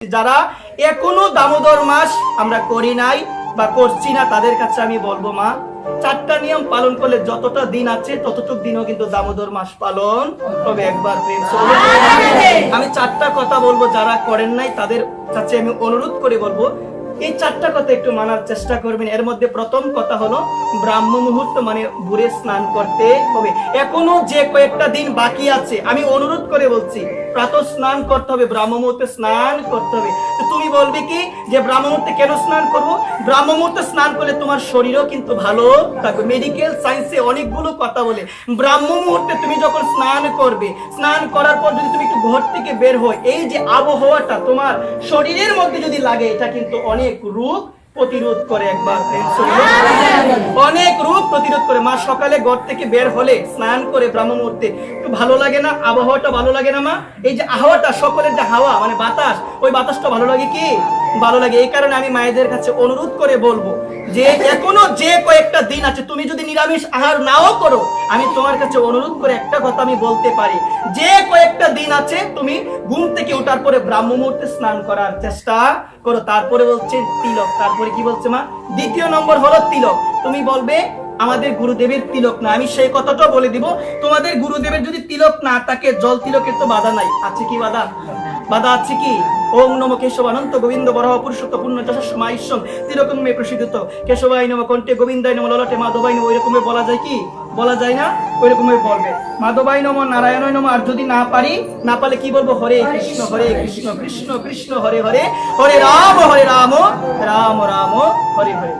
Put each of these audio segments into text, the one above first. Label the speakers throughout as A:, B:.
A: যারা এখনো দামোদর মাস আমরা করি নাই বা করছি না তাদের কাছে আমি বলবো মা, চারটা নিয়ম পালন করলে যতটা দিন আছে ততটুক দিনও কিন্তু দামোদর মাস পালন হবে। একবার প্রেম আমি চারটা কথা বলবো, যারা করেন নাই তাদের কাছে আমি অনুরোধ করে বলবো এই চারটা কথা একটু মানার চেষ্টা করবেন। এর মধ্যে প্রথম কথা হলো ব্রাহ্ম মুহূর্ত মানে ভোরে স্নান করতে হবে। এখনো যে কয়েকটা দিন বাকি আছে আমি অনুরোধ করে বলছি, প্রাতঃ স্নান করতে হবে, ব্রাহ্ম মুহূর্তে স্নান করতে হবে। তো তুমি বলবে কি যে ব্রাহ্ম মুহূর্তে কেন স্নান করব? ব্রাহ্ম মুহূর্তে স্নান করলে তোমার শরীরও কিন্তু ভালো থাকবে। মেডিকেল সায়েন্সে অনেকগুলো কথা বলে ব্রাহ্ম মুহূর্তে তুমি যখন স্নান করবে, স্নান করার পর যদি তুমি একটু ঘর থেকে বের হয়, এই যে আবহাওয়াটা তোমার শরীরের মধ্যে যদি লাগে, এটা কিন্তু অনেক রোগ প্রতিরোধ করে। একবার অনেক রোগ প্রতিরোধ করে। মা সকালে ঘর থেকে বের হলে স্নান করে ব্রাহ্ম মুহূর্তে একটু ভালো লাগে না? আবহাওয়াটা ভালো লাগে না মা? এই যে আবহাওয়াটা সকলের যে হাওয়া মানে বাতাস, ওই বাতাসটা ভালো লাগে কি? ভালো লাগে। এই কারণে আমি মায়েদের কাছে অনুরোধ করে বলবো যে এখনো যে কয়েকটা দিন আছে, তুমি যদি নিরামিষ আহার নাও করো, আমি তোমার কাছে অনুরোধ করে একটা কথা আমি বলতে পারি, যে কয়েকটা দিন আছে তুমি ঘুম থেকে ওঠার পরে ব্রাহ্ম মুহূর্তে স্নান করার চেষ্টা করো। তারপরে বলছে তিলক। তারপরে কি বলছে মা? দ্বিতীয় নম্বর হলো তিলক। তুমি বলবে আমাদের গুরুদেবের তিলক না, আমি সেই কথাটাও বলে দিব। তোমাদের গুরুদেবের যদি তিলক না থাকে, জল তিলকের তো বাধা নাই। আছে কি বাধা? বাধা আছে কি? ওম নমো কেশবানন্ত গোবিন্দ বরাহ পুরুষোত্তম পূর্ণ যশস্মা ঈশ্বর তিলকম মে প্রসিদ্ধ কেশবায় নমঃ কণ্ঠে গোবিন্দায় নমঃ ললাটে মাধবায় নমঃ। ওইরকম বলা যায় কি? বলা যায় না? ওইরকম বলবে মাধবায় নমঃ নারায়ণায় নমঃ। আর যদি না পারলে কি বলবো? হরে কৃষ্ণ কৃষ্ণ কৃষ্ণ হরে হরে, হরে রাম রাম রাম হরে হরে।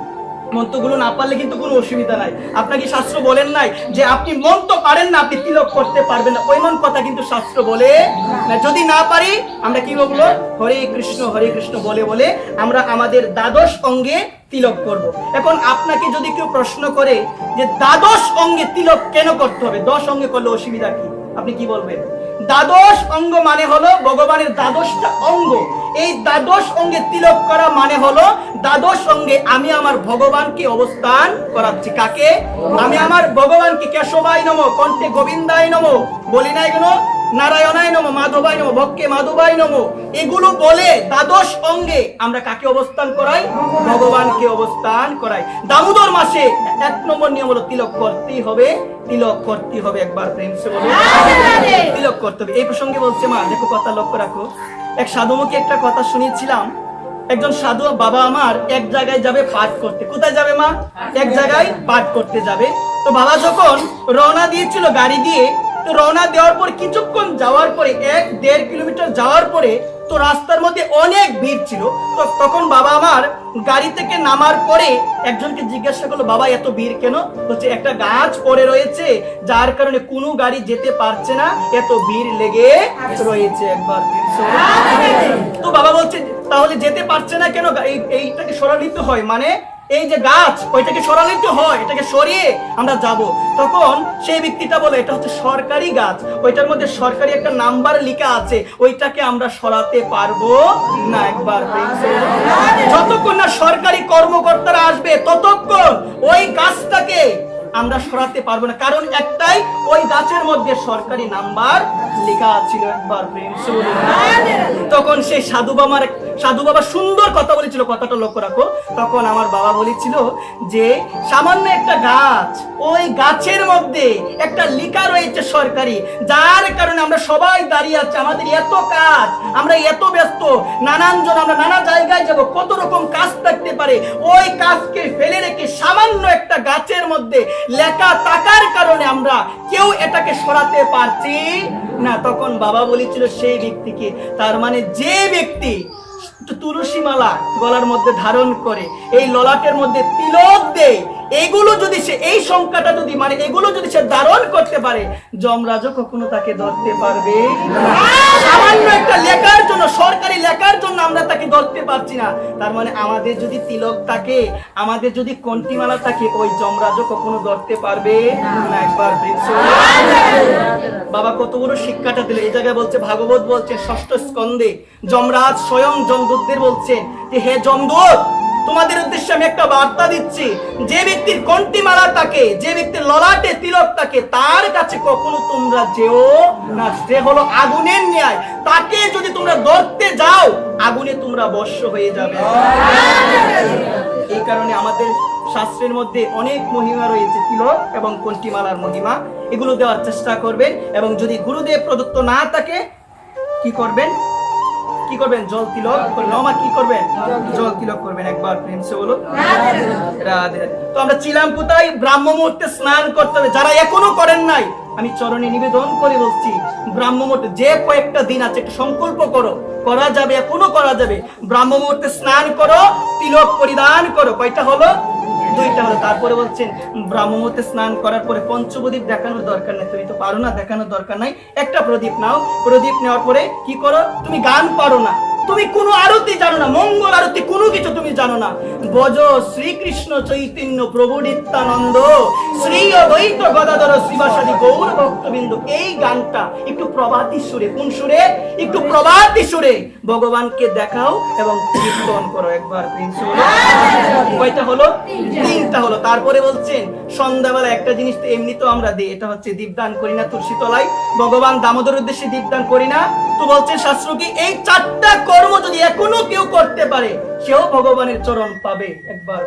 A: মন্ত্রগুলো না পারলে কিন্তু কোনো অসুবিধা নাই। আপনাকে শাস্ত্র বলেন নাই যে আপনি মন্ত্র পারেন না আপনি তিলক করতে পারবেন না, ওই মন কথা কিন্তু শাস্ত্র বলে না। যদি না পারি আমরা কি বলবো? হরে কৃষ্ণ বলে বলে আমরা আমাদের দ্বাদশ অঙ্গে তিলক করব। এখন আপনাকে যদি কেউ প্রশ্ন করে যে দ্বাদশ অঙ্গে তিলক কেন করতে হবে, 10 অঙ্গে করলে অসুবিধা কি, আপনি কি বলবেন? দ্বাদশ অঙ্গ মানে হলো ভগবানের দ্বাদশটা অঙ্গ। এই দ্বাদশ অঙ্গে তিলক করা মানে হলো দ্বাদশ অঙ্গে আমি আমার ভগবানকে অবস্থান করাচ্ছি। কাকে? আমি আমার ভগবানকে। কেশবায় নমঃ কণ্ঠে গোবিন্দায় নমঃ বলি নাই কেন? নারায়ণায় নমঃ মাধবায় নমঃ ভক্তে মাধবায় নমঃ। এগুলো বলে দ্বাদশ অঙ্গে আমরা কাকে অবস্থান করাই? ভগবানকে অবস্থান করাই। দামোদর মাসে 1 নম্বর নিয়ম হলো তিলক করতেই হবে। তিলক করতে হবে। একবার প্রেম সে বলো তিলক করতে হবে। এই প্রসঙ্গে বলছে মা, দেখো কথা লক্ষ্য রাখো। এক সাধুমুখে একটা কথা শুনেছিলাম। একজন সাধু বাবা আমার এক জায়গায় যাবে পাঠ করতে। কোথায় যাবে মা? এক জায়গায় পাঠ করতে যাবে। তো বাবা যখন রওনা দিয়েছিল গাড়ি দিয়ে, তো রওনা দেওয়ার পর কিছুক্ষণ যাওয়ার পরে 1-1.5 কিলোমিটার যাওয়ার পরে তো রাস্তার মধ্যে অনেক ভিড় ছিল। তো তখন বাবা আমার গাড়ি থেকে নামার পরে একজনকে জিজ্ঞাসা করলো, বাবা এত ভিড় কেন? বলছে একটা গাছ পড়ে রয়েছে যার কারণে কোনো গাড়ি যেতে পারছে না, এত ভিড় লেগে রয়েছে। একবার তো বাবা বলছে তাহলে যেতে পারছে না কেন? এইটাকে সরালিতে হয়, মানে এই যে গাছ ওইটাকে সরালিতে হয়, এটাকে সরিয়ে আমরা যাব। তখন সেই ব্যক্তিটা বলে এটা হচ্ছে সরকারি গাছ, ওইটার মধ্যে সরকারি একটা নাম্বার লেখা আছে, ওইটাকে আমরা সরাতে পারবো না। একবার যতক্ষণ না সরকারি কর্মকর্তারা আসবে ততক্ষণ ওই গাছটাকে আমরা সরাতে পারবো না, কারণ একটাই, ওই গাছের মধ্যে সরকারি নাম্বার লেখা ছিল। একবার প্রেম। তখন সেই সাধু বাবা সুন্দর কথা বলেছিল, কথাটা লক্ষ্য রাখো। তখন আমার বাবা বলেছিল যে সামান্য একটা গাছ, ওই গাছের মধ্যে একটা লেখা রয়েছে সরকারি, যার কারণে আমরা সবাই দাঁড়িয়ে আছি, আমাদের এত কাজ, আমরা এত ব্যস্ত, নানানজন আমরা নানা জায়গায় যাব, কত রকম কাজ থাকতে পারে, ওই কাজকে ফেলে রেখে সামান্য একটা গাছের মধ্যে লেখা থাকার কারণে আমরা কেউ এটাকে সরাতে পারছি না। তখন বাবা বলেছিল সেই ব্যক্তিকে, তার মানে যে ব্যক্তি তুলসী মালা গলার মধ্যে ধারণ করে, এই ললাটের মধ্যে তিলক দেয়, এগুলো যদি সে, এই সংখ্যাটা যদি মানে এগুলো যদি সে ধারণ করতে পারে, যমরাজও কখনো তাকে ধরতে পারবে না। সামান্য একটা লেখার জন্য, সরকারি লেখার জন্য আমরা তাকে ধরতে পারছি না, তার মানে আমাদের যদি তিলক থাকে, আমাদের যদি কণ্ঠিমালা থাকে, ওই যমরাজও কখনো ধরতে পারবে না। একবার বাবা কত বড় শিক্ষাটা দিল। এই জায়গায় বলছে, ভাগবত বলছে 6ষ্ঠ স্কন্ধে যমরাজ স্বয়ং যমদূতদের বলছেন যে হে যমদূত, তোমাদের উদ্দেশ্যে আমি একটা বার্তা দিচ্ছি, যে ব্যক্তির কণ্ঠী মালা থাকে, যে ব্যক্তির ললাটে তিলক থাকে, তার কাছে কখনো তোমরা যেও না। সে হলো আগুনের ন্যায়, তাকে যদি তোমরা ধরতে যাও আগুনে তোমরা ভস্ম হয়ে যাবে। এই কারণে আমাদের শাস্ত্রের মধ্যে অনেক মহিমা রয়েছে, তিলক এবং কণ্ঠীমালার মহিমা, এগুলো দেওয়ার চেষ্টা করবেন। এবং যদি গুরুদেব প্রদত্ত না থাকে কি করবেন? কি করবেন? জল তিলক করবেন। আমার কি করবেন? জল তিলক করবেন। একবার প্রেম সে বলো রাধে। তো আমরা ছিলাম কোথায়? ব্রাহ্ম মুহূর্তে স্নান করতে হবে। যারা এখনো করেন নাই, আমি চরণে নিবেদন করে বলছি, ব্রাহ্ম মুহূর্তে যে কয়েকটা দিন আছে একটু সংকল্প করো, করা যাবে, এখনো করা যাবে। ব্রাহ্ম মুহূর্তে স্নান করো, তিলক পরিধান করো। কয়টা হলো? 2টা হলো। তারপরে বলছেন ব্রাহ্ম মুহূর্তে স্নান করার পরে পঞ্চপ্রদীপ দেখানোর দরকার নেই, তুমি তো পারো না, দেখানোর দরকার নাই। একটা প্রদীপ নাও, প্রদীপ নেওয়ার পরে কি করো? তুমি গান পারো না, তুমি কোনো আরতি জানো না, মঙ্গল আরতি কোনো কিছু তুমি জানো না, বজ শ্রীকৃষ্ণ চৈতন্য প্রভু নিত্যানন্দ শ্রী অদ্বৈত গদাধর শ্রীবাসাদি গৌর ভক্তবৃন্দ, এই গানটা একটু প্রভাতী সুরে, কোন সুরে? একটু প্রভাতী সুরে ভগবানকে দেখাও এবং কীর্তন করো। একবার প্রিন্স হলো কয়টা হলো? 3টা হলো। তারপরে বলছেন সন্ধ্যাবেলা একটা জিনিস তো এমনি তো আমরা দিই, এটা হচ্ছে দীপদান করি না তুলসী তলায়, ভগবান দামোদর উদ্দেশ্যে দীপদান করি না। তো বলছেন শাস্ত্র কি, এই 4টা কর্ম যদি এখনো কেউ করতে পারে সেও ভগবানের চরণ পাবে। একবার